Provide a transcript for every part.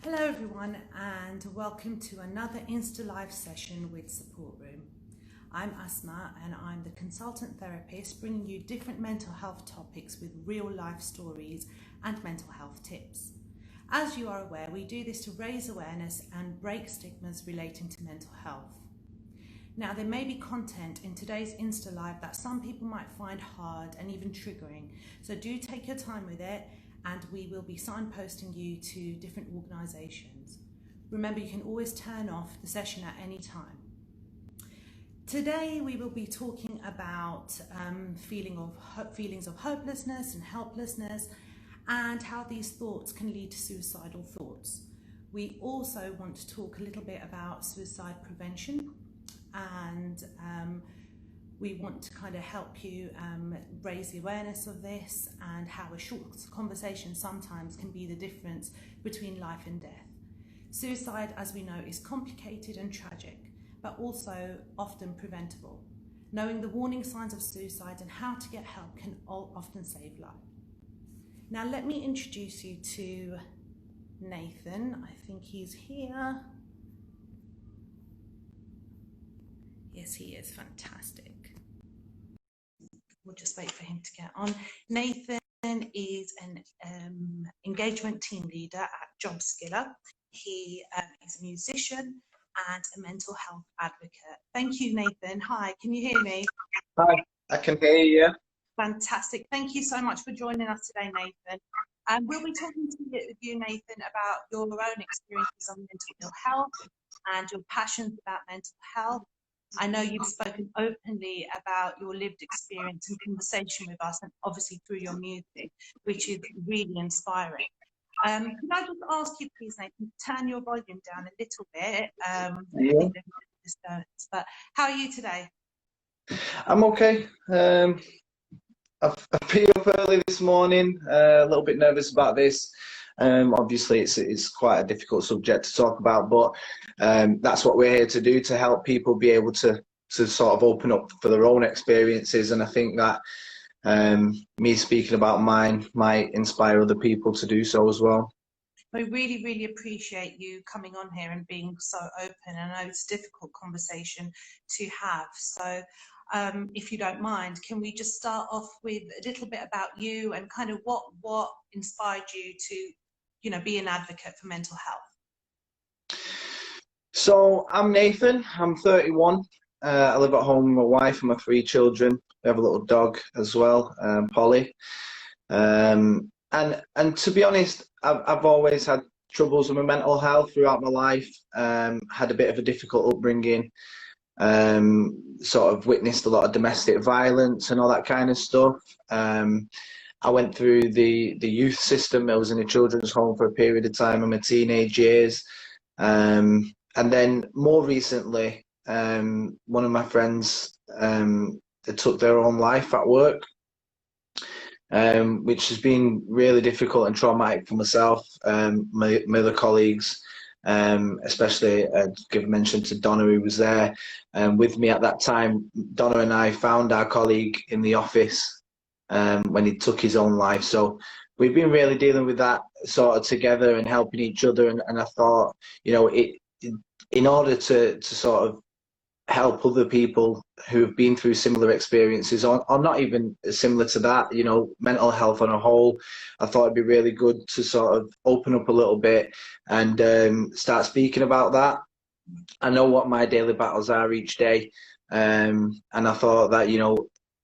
Hello everyone and welcome to another Insta Live session with SupportRoom. I'm Asma and I'm the consultant therapist bringing you different mental health topics with real life stories and mental health tips. As you are aware, we do this to raise awareness and break stigmas relating to mental health. Now, there may be content in today's Insta Live that some people might find hard and even triggering, so do take your time with it and we will be signposting you to different organisations. Remember, you can always turn off the session at any time. Today we will be talking about feelings of hopelessness and helplessness and how these thoughts can lead to suicidal thoughts. We also want to talk a little bit about suicide prevention, and we want to kind of help you raise the awareness of this and how a short conversation sometimes can be the difference between life and death. Suicide, as we know, is complicated and tragic, but also often preventable. Knowing the warning signs of suicide and how to get help can often save life. Now let me introduce you to Nathen. I think he's here. Yes, he is. Fantastic. We'll just wait for him to get on. Nathen is an engagement team leader at JobSkiller. He is a musician and a mental health advocate. Thank you, Nathen. Hi, can you hear me? Hi, I can hear you. Fantastic. Thank you so much for joining us today, Nathen. We'll be talking to you, Nathen, about your own experiences on mental ill health and your passions about mental health. I know you've spoken openly about your lived experience and conversation with us, and obviously through your music, which is really inspiring. Can I just ask you, please, Nathen, to turn your volume down a little bit? I think there's a bit of disturbance, but how are you today? I'm okay. I've been up early this morning, a little bit nervous about this. Obviously, it's quite a difficult subject to talk about, but that's what we're here to do, to help people be able to sort of open up for their own experiences. And I think that me speaking about mine might inspire other people to do so as well. I really, really appreciate you coming on here and being so open. I know it's a difficult conversation to have. So if you don't mind, can we just start off with a little bit about you and kind of what inspired you to, be an advocate for mental health? So I'm Nathen, I'm 31. I live at home with my wife and my 3 children. We have a little dog as well, Polly. And to be honest, I've always had troubles with my mental health throughout my life. Had a bit of a difficult upbringing. Sort of witnessed a lot of domestic violence and all that kind of stuff. I went through the youth system. I was in a children's home for a period of time in my teenage years. And then more recently, one of my friends took their own life at work, which has been really difficult and traumatic for myself, my other colleagues, especially give a mention to Donna, who was there with me at that time. Donna and I found our colleague in the office when he took his own life. So we've been really dealing with that sort of together and helping each other. And I thought, in order to sort of help other people who have been through similar experiences, or not even similar to that, mental health on a whole, I thought it'd be really good to sort of open up a little bit and start speaking about that. I know what my daily battles are each day, and I thought that,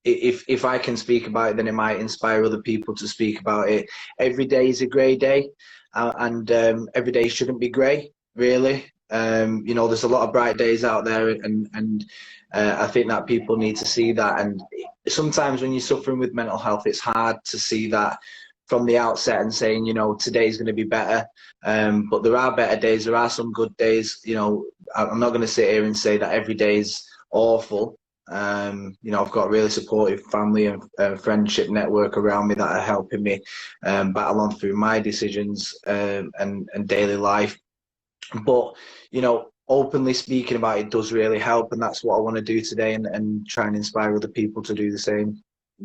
if I can speak about it, then it might inspire other people to speak about it. Every day is a grey day, and every day shouldn't be grey, really. There's a lot of bright days out there, and I think that people need to see that. And sometimes when you're suffering with mental health, it's hard to see that from the outset and saying, today's going to be better. But there are better days. There are some good days. I'm not going to sit here and say that every day is awful. I've got a really supportive family and friendship network around me that are helping me battle on through my decisions and daily life. But openly speaking about it does really help, and that's what I want to do today, and try and inspire other people to do the same.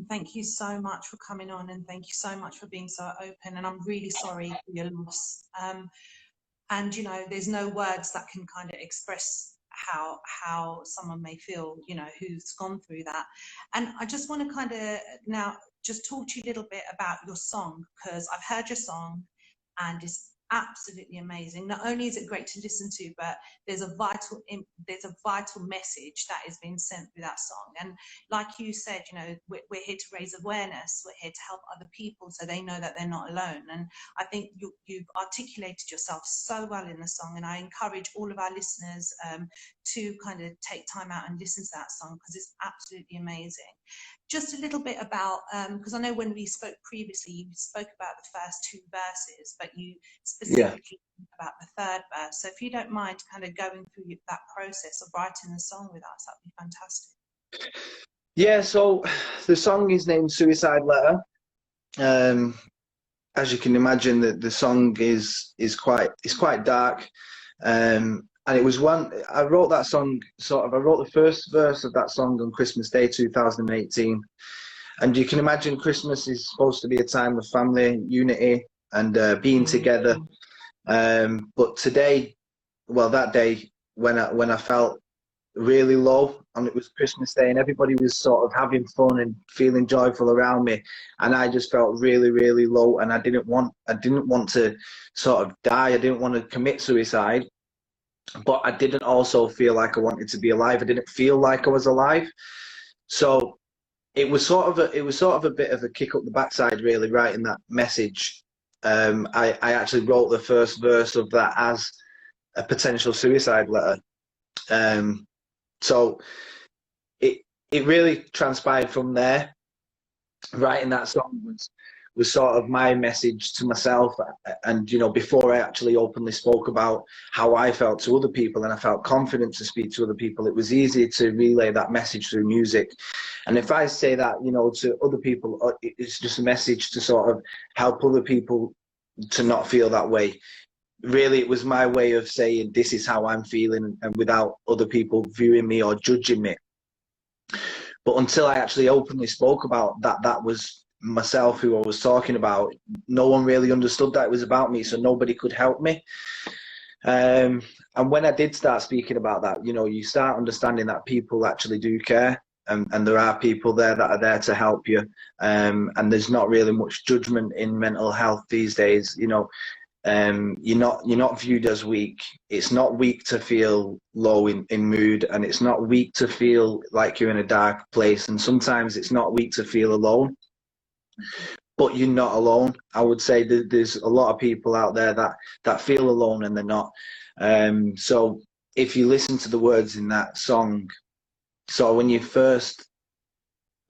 Thank you so much for coming on, and thank you so much for being so open, and I'm really sorry for your loss. and you know, there's no words that can kind of express how someone may feel, you know, who's gone through that. And I just want to kind of now just talk to you a little bit about your song, because I've heard your song and it's absolutely amazing. Not only is it great to listen to, but there's a vital message that is being sent through that song. And like you said, you know, we're here to raise awareness, we're here to help other people so they know that they're not alone. And I think you've articulated yourself so well in the song, and I encourage all of our listeners to kind of take time out and listen to that song, because it's absolutely amazing. Just a little bit about, because I know when we spoke previously, you spoke about the first two verses, but you specifically about the third verse. So if you don't mind kind of going through that process of writing the song with us, that'd be fantastic. Yeah, so the song is named Suicide Letter. As you can imagine, the song is quite dark. And it was I wrote that song, I wrote the first verse of that song on Christmas Day 2018. And you can imagine Christmas is supposed to be a time of family, unity, and being together. But today, well, that day when I felt really low, and it was Christmas Day and everybody was sort of having fun and feeling joyful around me, and I just felt really, really low, and I didn't want to sort of die. I didn't want to commit suicide, but I didn't also feel like I wanted to be alive. I didn't feel like I was alive. So it was sort of a bit of a kick up the backside, really, writing that message. I actually wrote the first verse of that as a potential suicide letter. So it really transpired from there. Writing that song was sort of my message to myself, and you know, before I actually openly spoke about how I felt to other people, and I felt confident to speak to other people, it was easier to relay that message through music. And if I say that, you know, to other people, it's just a message to sort of help other people to not feel that way. Really, it was my way of saying this is how I'm feeling, and without other people viewing me or judging me. But until I actually openly spoke about that, that was myself who I was talking about. No one really understood that it was about me, so nobody could help me. And when I did start speaking about that, you know, you start understanding that people actually do care, and there are people there that are there to help you. And there's not really much judgment in mental health these days. You know, you're not viewed as weak. It's not weak to feel low in mood, and it's not weak to feel like you're in a dark place, and sometimes it's not weak to feel alone, but you're not alone. I would say that there's a lot of people out there that feel alone, and they're not. So if you listen to the words in that song, so when you first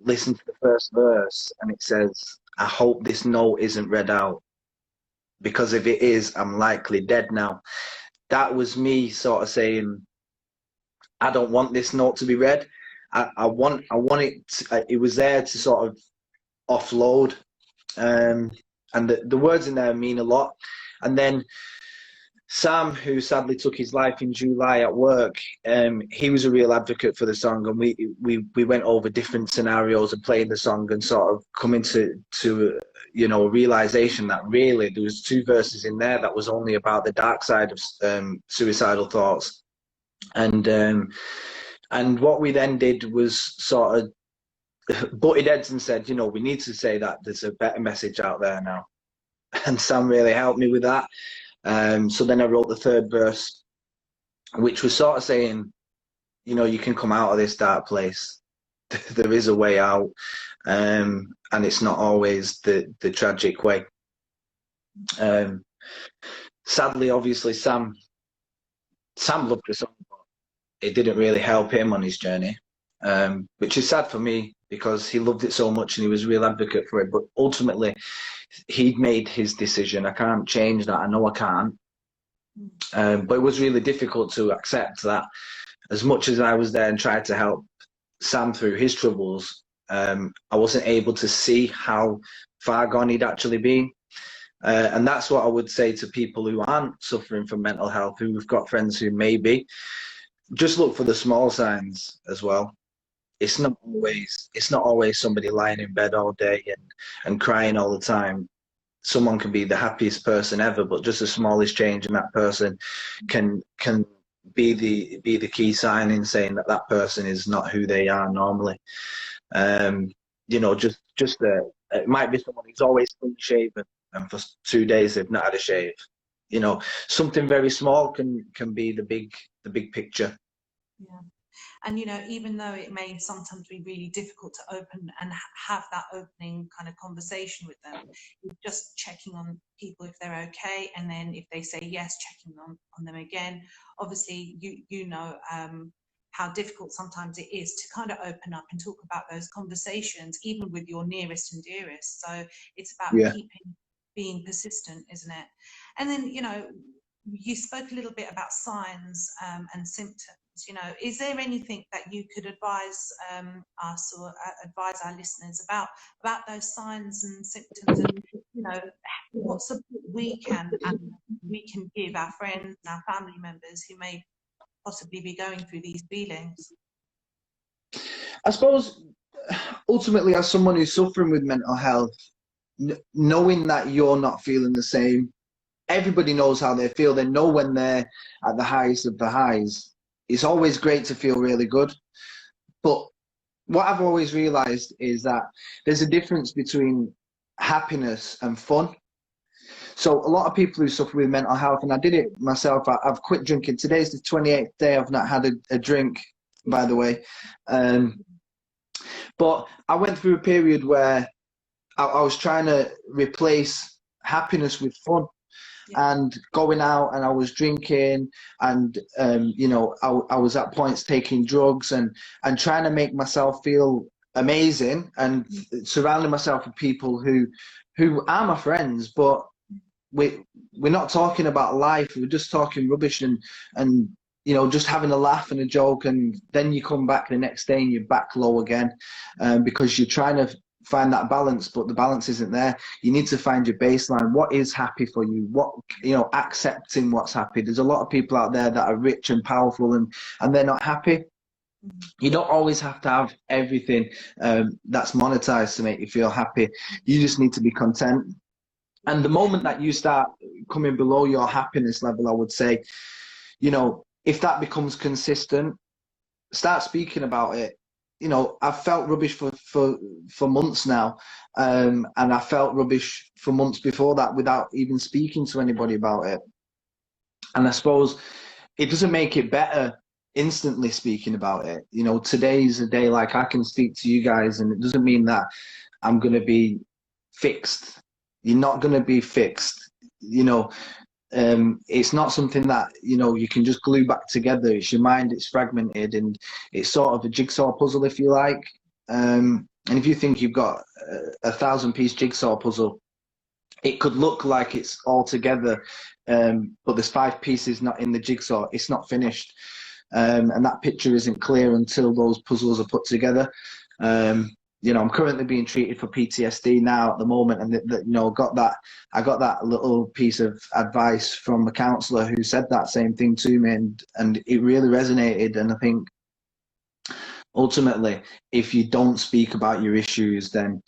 listen to the first verse and it says, I hope this note isn't read out, because if it is, I'm likely dead now. That was me sort of saying, I don't want this note to be read. I want it it was there to sort of offload. And the words in there mean a lot. And then Sam, who sadly took his life in July at work, he was a real advocate for the song, and we went over different scenarios of playing the song and sort of coming to you know, a realization that really there was two verses in there that was only about the dark side of suicidal thoughts. And what we then did was sort of butted heads and said, you know, we need to say that there's a better message out there now. And Sam really helped me with that. So then I wrote the third verse, which was sort of saying, you know, you can come out of this dark place. There is a way out, and it's not always the tragic way. Sadly, obviously, Sam loved the song, but it didn't really help him on his journey, which is sad for me, because he loved it so much and he was a real advocate for it. But ultimately, he'd made his decision. I can't change that. I know I can't. But it was really difficult to accept that, as much as I was there and tried to help Sam through his troubles, I wasn't able to see how far gone he'd actually been. And that's what I would say to people who aren't suffering from mental health, who've got friends who may be. Just look for the small signs as well. It's not always somebody lying in bed all day and crying all the time. someone can be the happiest person ever, but just the smallest change in that person can be the key sign in saying that that person is not who they are normally. You know, it might be someone who's always clean shaven, and for 2 days they've not had a shave. You know, something very small can be the big picture. Yeah. And, you know, even though it may sometimes be really difficult to open and have that opening kind of conversation with them, you're just checking on people if they're okay. And then if they say yes, checking on them again. Obviously, you know how difficult sometimes it is to kind of open up and talk about those conversations, even with your nearest and dearest. So it's about being persistent, isn't it? And then, you know, you spoke a little bit about signs and symptoms. You know, is there anything that you could advise us or advise our listeners about those signs and symptoms, and, you know, what support we can give our friends and our family members who may possibly be going through these feelings? I suppose ultimately, as someone who's suffering with mental health, knowing that you're not feeling the same, everybody knows how they feel. They know when they're at the highest of the highs. It's always great to feel really good. But what I've always realized is that there's a difference between happiness and fun. So a lot of people who suffer with mental health, and I did it myself, I've quit drinking. Today's the 28th day I've not had a drink, by the way. But I went through a period where I was trying to replace happiness with fun. And going out, and I was drinking, and you know, I was at points taking drugs and trying to make myself feel amazing, and surrounding myself with people who are my friends, but we're not talking about life. We're just talking rubbish and you know, just having a laugh and a joke, and then you come back the next day and you're back low again, because you're trying to find that balance, but the balance isn't there. You need to find your baseline. What is happy for you? What, you know, accepting what's happy. There's a lot of people out there that are rich and powerful and they're not happy. You don't always have to have everything that's monetized to make you feel happy. You just need to be content. And the moment that you start coming below your happiness level, I would say, you know, if that becomes consistent, start speaking about it. You know, I've felt rubbish for months now, and I felt rubbish for months before that without even speaking to anybody about it. And I suppose it doesn't make it better instantly speaking about it. You know, today's a day like I can speak to you guys, and it doesn't mean that I'm going to be fixed. You're not going to be fixed. You know, it's not something that, you know, you can just glue back together. It's your mind, it's fragmented, and it's sort of a jigsaw puzzle, if you like. And if you think you've got a 1,000-piece jigsaw puzzle, it could look like it's all together, but there's 5 pieces not in the jigsaw. It's not finished, and that picture isn't clear until those puzzles are put together. You know, I'm currently being treated for PTSD now at the moment, and you know, I got that little piece of advice from a counsellor who said that same thing to me, and it really resonated. And I think ultimately, if you don't speak about your issues, then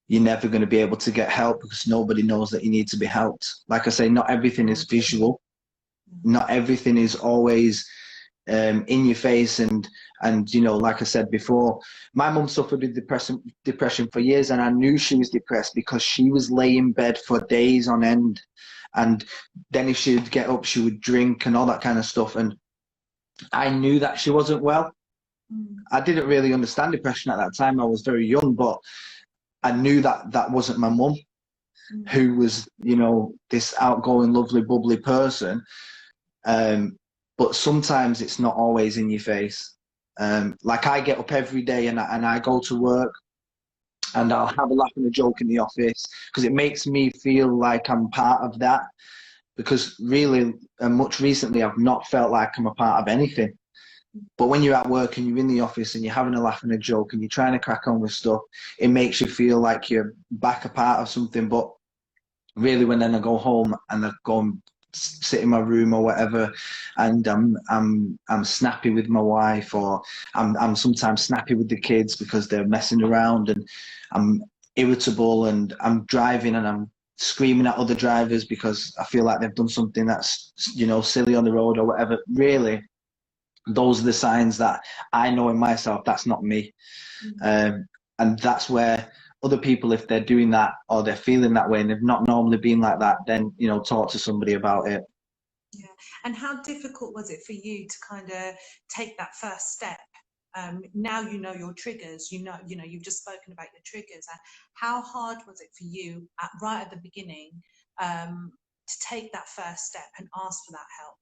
you're never going to be able to get help, because nobody knows that you need to be helped. Like I say, not everything is visual, not everything is always in your face, and you know, like I said before, my mum suffered with depression for years, and I knew she was depressed because she was laying in bed for days on end, and then if she would get up, she would drink and all that kind of stuff, and I knew that she wasn't well. I didn't really understand depression at that time. I was very young, but I knew that that wasn't my mum, who was, you know, this outgoing, lovely, bubbly person. But sometimes it's not always in your face. Like I get up every day and I go to work, and I'll have a laugh and a joke in the office, because it makes me feel like I'm part of that. Because really, much recently, I've not felt like I'm a part of anything. But when you're at work and you're in the office and you're having a laugh and a joke and you're trying to crack on with stuff, it makes you feel like you're back a part of something. But really, when then I go home and I go and sit in my room or whatever, and I'm snappy with my wife, or I'm sometimes snappy with the kids because they're messing around, and I'm irritable, and I'm driving and I'm screaming at other drivers because I feel like they've done something that's, you know, silly on the road or whatever. Really, those are the signs that I know in myself that's not me. And that's where other people, if they're doing that or they're feeling that way and they've not normally been like that, then, you know, talk to somebody about it. Yeah. And how difficult was it for you to kind of take that first step? Now you know your triggers, you know, you've just spoken about your triggers. And how hard was it for you right at the beginning to take that first step and ask for that help?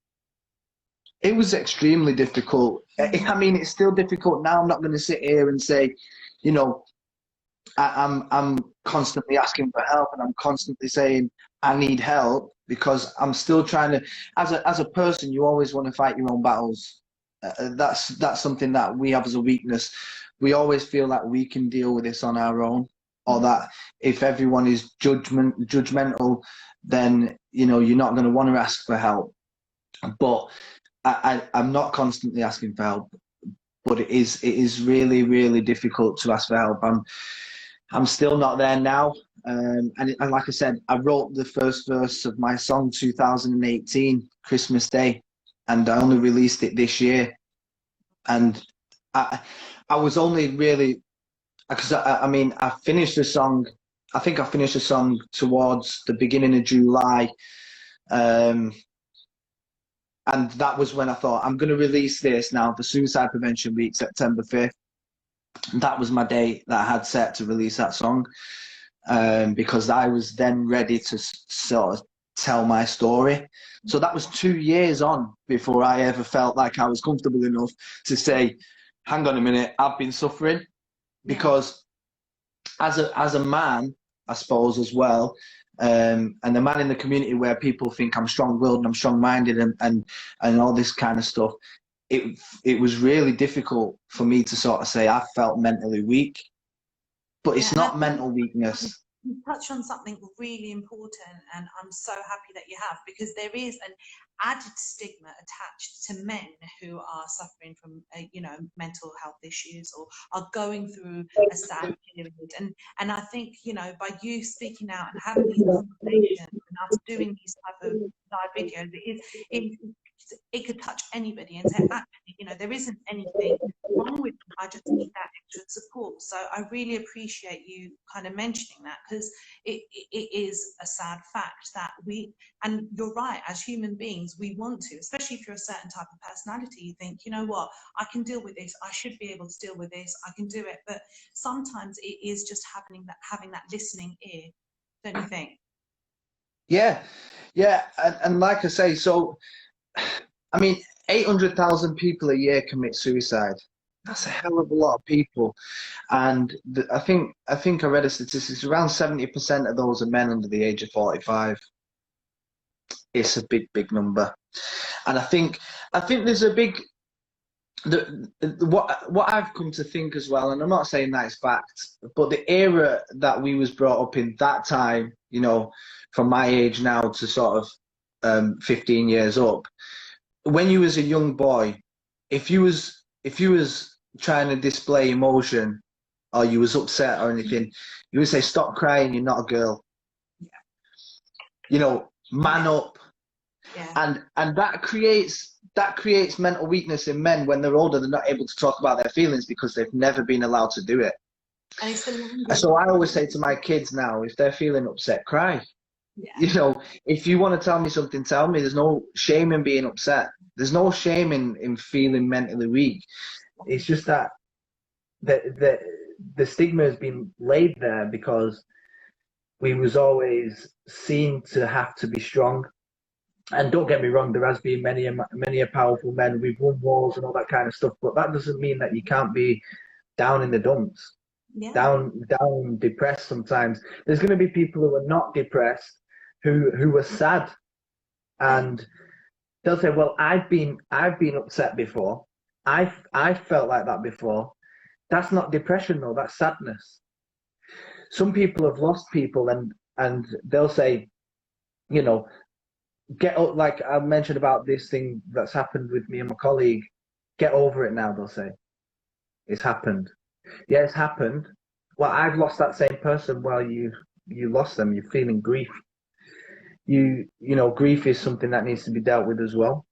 It was extremely difficult. I mean, it's still difficult now. I'm not going to sit here and say, you know, I'm constantly asking for help and I'm constantly saying I need help because I'm still trying to. As a person, you always want to fight your own battles. That's something that we have as a weakness. We always feel like we can deal with this on our own, or that if everyone is judgmental, then, you know, you're not going to want to ask for help. But I'm not constantly asking for help, but it is really, really difficult to ask for help. I'm still not there now. And like I said, I wrote the first verse of my song 2018, Christmas Day, and I only released it this year. And I was only really, because I mean, I finished the song, I think I finished the song towards the beginning of July. And that was when I thought, I'm going to release this now for Suicide Prevention Week, September 5th. That was my day that I had set to release that song, because I was then ready to sort of tell my story. So that was 2 years on before I ever felt like I was comfortable enough to say, hang on a minute, I've been suffering. Because as a man, I suppose, as well, and a man in the community where people think I'm strong-willed and I'm strong-minded and all this kind of stuff, it was really difficult for me to sort of say I felt mentally weak. But it's not mental weakness. You touched on something really important, and I'm so happy that you have, because there is an added stigma attached to men who are suffering from you know, mental health issues or are going through a sad period. And I think, you know, by you speaking out and having these conversations and us doing these type of live videos, it could touch anybody and say, actually, you know, there isn't anything wrong with them. I just need that extra support. So I really appreciate you kind of mentioning that, because it is a sad fact that and you're right, as human beings, we want to, especially if you're a certain type of personality, you think, you know what, I can deal with this. I should be able to deal with this. I can do it. But sometimes it is just having that listening ear, don't you think? Yeah. And like I say, so, I mean, 800,000 people a year commit suicide. That's a hell of a lot of people. And I think I read a statistic, around 70% of those are men under the age of 45. It's a big number. And I think there's a big, what I've come to think as well, and I'm not saying that it's fact, but the era that we was brought up in that time, you know, from my age now to sort of 15 years up, when you was a young boy, if you was trying to display emotion or you was upset or anything, you would say, stop crying, you're not a girl. Yeah. You know, man up. Yeah. And that creates mental weakness in men. When they're older, they're not able to talk about their feelings because they've never been allowed to do it. And it's the language. So I always say to my kids now, if they're feeling upset, cry. Yeah. You know, if you want to tell me something, tell me. There's no shame in being upset. There's no shame in feeling mentally weak. It's just that the stigma has been laid there because we was always seen to have to be strong. And don't get me wrong, there has been many a powerful men. We've won wars and all that kind of stuff, but that doesn't mean that you can't be down in the dumps, down depressed sometimes. There's going to be people who are not depressed, who are sad, and they'll say, well, I've been upset before. I've felt like that before. That's not depression though, that's sadness. Some people have lost people and they'll say, you know, get up, like I mentioned about this thing that's happened with me and my colleague, get over it now, they'll say. It's happened. Yeah, it's happened. Well, I've lost that same person. Well, you lost them, you're feeling grief. grief is something that needs to be dealt with as well.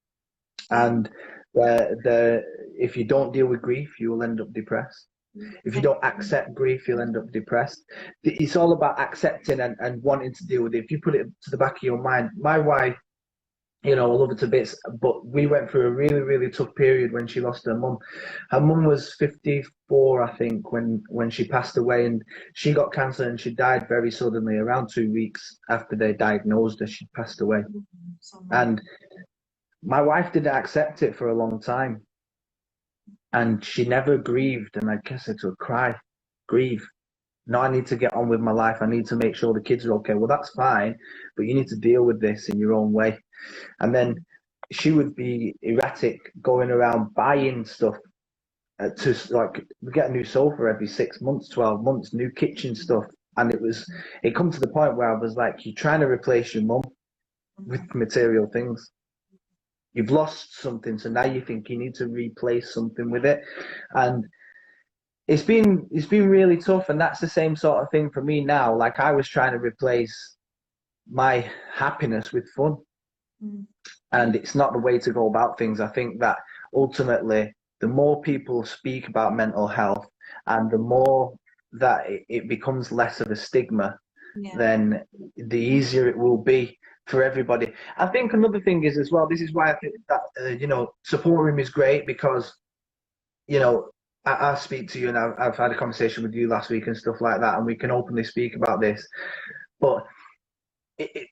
And if you don't deal with grief, you will end up depressed. If you don't accept grief, you'll end up depressed. It's all about accepting and wanting to deal with it. If you put it to the back of your mind, my wife, I love her to bits, but we went through a really, really tough period when she lost her mum. Her mum was 54, I think, when she passed away, and she got cancer and she died very suddenly. Around 2 weeks after they diagnosed her, she passed away. And my wife didn't accept it for a long time. And she never grieved. And I said to her, cry, grieve. No, I need to get on with my life. I need to make sure the kids are okay. Well, that's fine, but you need to deal with this in your own way. And then she would be erratic, going around buying stuff to, like, we get a new sofa every 6 months, 12 months, new kitchen stuff. And it come to the point where I was like, you're trying to replace your mum with material things. You've lost something, so now you think you need to replace something with it. And it's been really tough, and that's the same sort of thing for me now. Like, I was trying to replace my happiness with fun. And it's not the way to go about things. I think that ultimately, the more people speak about mental health and the more that it becomes less of a stigma, then the easier it will be for everybody. I think another thing is as well, this is why I think that, SupportRoom is great, because, I speak to you, and I've had a conversation with you last week and stuff like that, and we can openly speak about this. But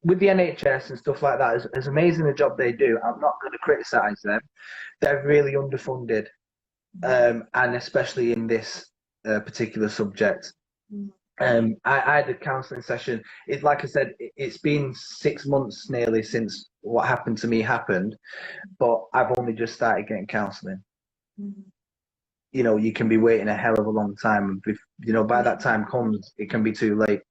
with the NHS and stuff like that, as amazing a job they do, I'm not going to criticise them. They're really underfunded, and especially in this particular subject. I had a counselling session. Like I said, it's been 6 months nearly since what happened to me happened, but I've only just started getting counselling. You can be waiting a hell of a long time. By that time comes, it can be too late.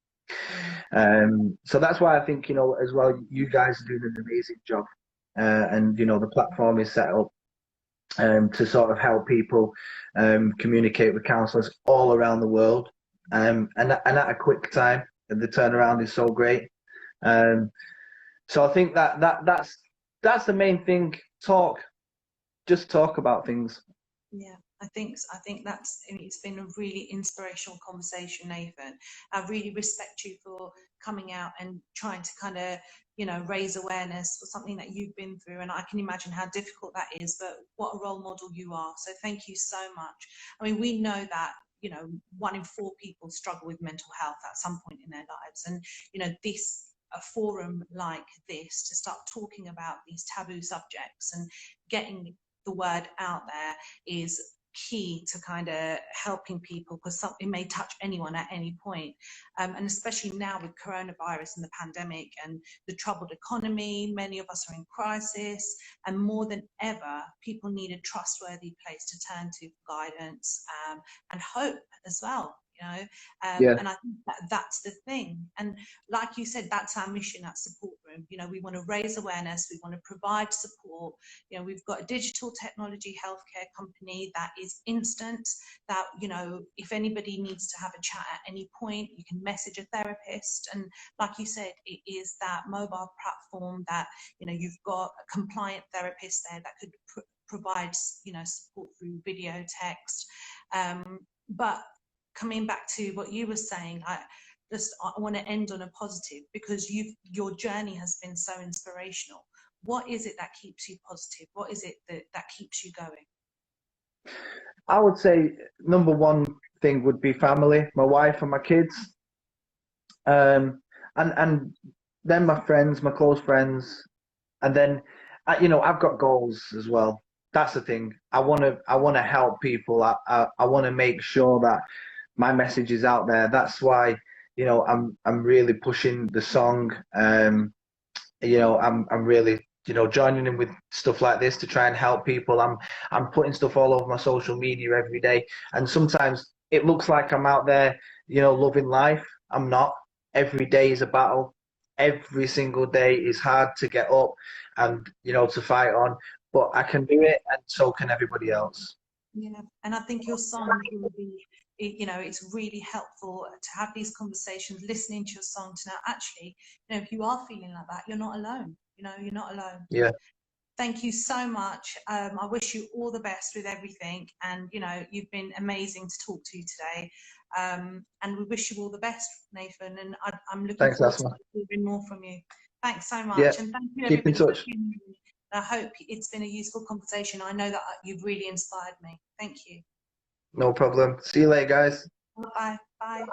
So that's why I think, as well, you guys are doing an amazing job. And, the platform is set up to sort of help people communicate with counsellors all around the world. And at a quick time, and the turnaround is so great. So I think that's the main thing. Just talk about things. Yeah, I think it's been a really inspirational conversation, Nathen. I really respect you for coming out and trying to kind of, raise awareness for something that you've been through. And I can imagine how difficult that is, but what a role model you are. So thank you so much. I mean, we know that 1 in 4 people struggle with mental health at some point in their lives, and a forum like this to start talking about these taboo subjects and getting the word out there is key to kind of helping people, because it may touch anyone at any point. And especially now with coronavirus and the pandemic and the troubled economy, many of us are in crisis, and more than ever, people need a trustworthy place to turn to for guidance and hope as well. And I think that's the thing. And like you said, that's our mission at SupportRoom. We want to raise awareness, we want to provide support. We've got a digital technology healthcare company that is instant, that if anybody needs to have a chat at any point, you can message a therapist. And like you said, it is that mobile platform that you've got a compliant therapist there that could provide support through video, text. But coming back to what you were saying, I want to end on a positive, because your journey has been so inspirational. What is it that keeps you positive? What is it that keeps you going? I would say number one thing would be family, my wife and my kids, and then my friends, my close friends, and then I've got goals as well. That's the thing. I want to help people. I want to make sure that my message is out there. That's why I'm really pushing the song. I'm really joining in with stuff like this to try and help people. I'm putting stuff all over my social media every day, and sometimes it looks like I'm out there loving life. I'm not. Every day is a battle. Every single day is hard to get up and to fight on, but I can do it, and so can everybody else. Yeah, and I think your songs will be you know, it's really helpful to have these conversations, listening to your song, to know actually, you know, if you are feeling like that, you're not alone. You know, you're not alone. Yeah. Thank you so much. I wish you all the best with everything, and you know, you've been amazing to talk to today. And we wish you all the best, Nathen, and I'm looking Thanks, forward to Asma. hearing more from you. Thanks so Yeah. much, and thank you Keep in everybody for touch. tuning in. I hope it's been a useful conversation. I know that you've really inspired me. Thank you. No problem. See you later, guys. Bye. Bye.